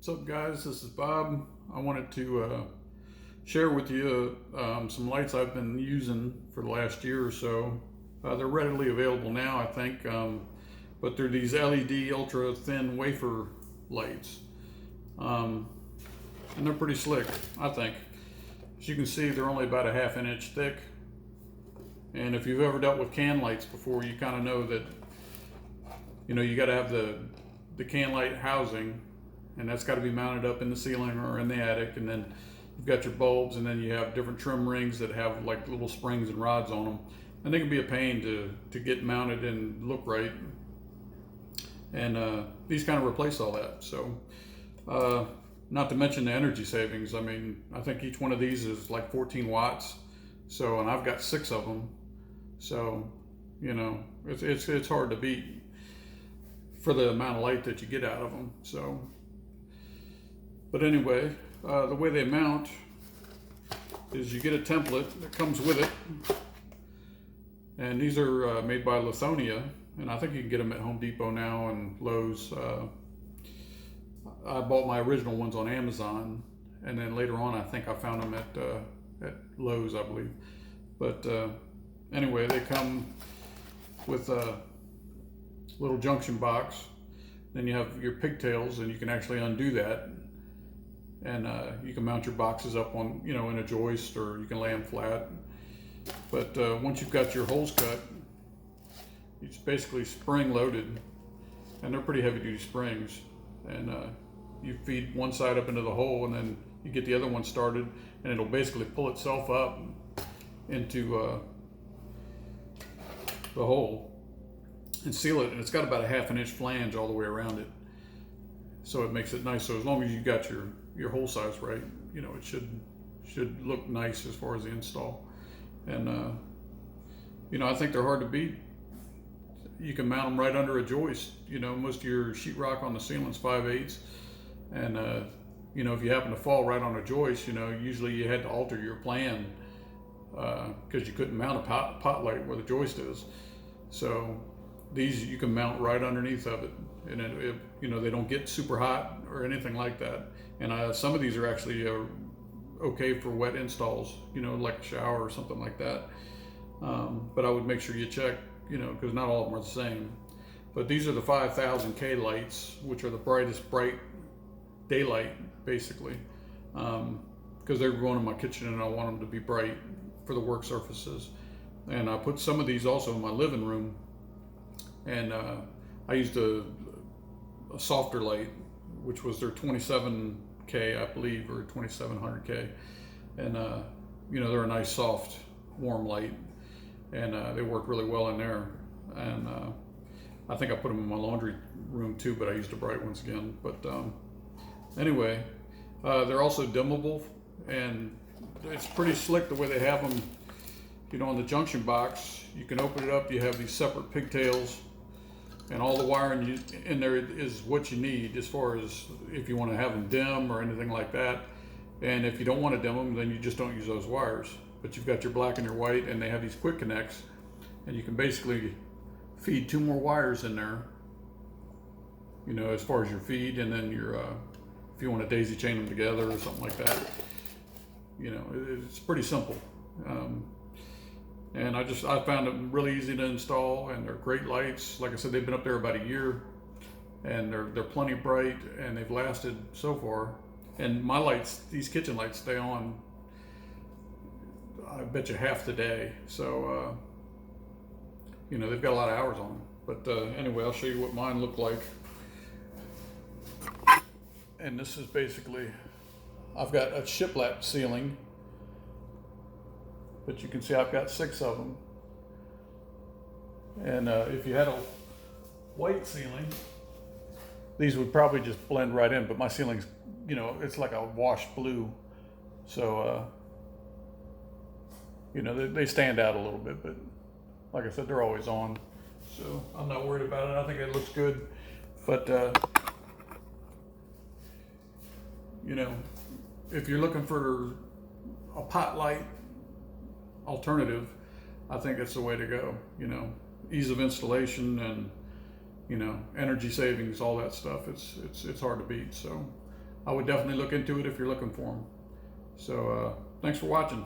What's up, guys? This is Bob. I wanted to share with you some lights I've been using for the last year or so. They're readily available now, I think, but they're these LED ultra thin wafer lights. And they're pretty slick, I think. As you can see, they're only about a ½ inch thick. And if you've ever dealt with can lights before, you kind of know that, you got to have the can light housing, and that's got to be mounted up in the ceiling or in the attic. And then you've got your bulbs, and then you have different trim rings that have like little springs and rods on them. And they can be a pain to get mounted and look right. And these kind of replace all that. So, not to mention the energy savings. I mean, I think each one of these is like 14 watts. So, and I've got 6 of them. So, it's hard to beat for the amount of light that you get out of them. So, but anyway, the way they mount is you get a template that comes with it. And these are made by Lithonia, and I think you can get them at Home Depot now and Lowe's. I bought my original ones on Amazon, and then later on I think I found them at Lowe's, I believe. But anyway, they come with a little junction box. Then you have your pigtails, and you can actually undo that, and you can mount your boxes up on, in a joist, or you can lay them flat. But once you've got your holes cut, it's basically spring loaded, and they're pretty heavy duty springs. And you feed one side up into the hole, and then you get the other one started, and it'll basically pull itself up into the hole and seal it. And it's got about a ½ inch flange all the way around it, so it makes it nice. So as long as you got your hole size right, it should look nice as far as the install. And I think they're hard to beat. You can mount them right under a joist. Most of your sheetrock on the ceiling's 5/8, and if you happen to fall right on a joist, usually you had to alter your plan because you couldn't mount a pot light where the joist is. So these you can mount right underneath of it, and they don't get super hot or anything like that. And some of these are actually okay for wet installs, like a shower or something like that. But I would make sure you check, because not all of them are the same. But these are the 5000K lights, which are the brightest bright daylight, basically, because they're going in my kitchen, and I want them to be bright for the work surfaces. And I put some of these also in my living room, and I used a softer light, which was their 27K, I believe, or 2700K. And they're a nice soft warm light, and they work really well in there. And I think I put them in my laundry room too, but I used the bright ones again. But anyway, they're also dimmable, and it's pretty slick the way they have them. On the junction box, you can open it up. You have these separate pigtails, and all the wiring in there is what you need as far as if you want to have them dim or anything like that. And if you don't want to dim them, then you just don't use those wires. But you've got your black and your white, and they have these quick connects, and you can basically feed 2 more wires in there, as far as your feed, and then your if you want to daisy chain them together or something like that. It's pretty simple. And I found them really easy to install, and they're great lights. Like I said, they've been up there about a year, and they're plenty bright, and they've lasted so far. And my lights, these kitchen lights, stay on, I bet you, half the day. So, they've got a lot of hours on them. But anyway, I'll show you what mine look like. And this is basically, I've got a shiplap ceiling, but you can see I've got 6 of them. And if you had a white ceiling, these would probably just blend right in, but my ceiling's, it's like a washed blue. So, they stand out a little bit, but like I said, they're always on. So I'm not worried about it. I think it looks good. But, if you're looking for a pot light alternative, I think it's the way to go. Ease of installation and energy savings, all that stuff. It's hard to beat. So I would definitely look into it if you're looking for them. So thanks for watching.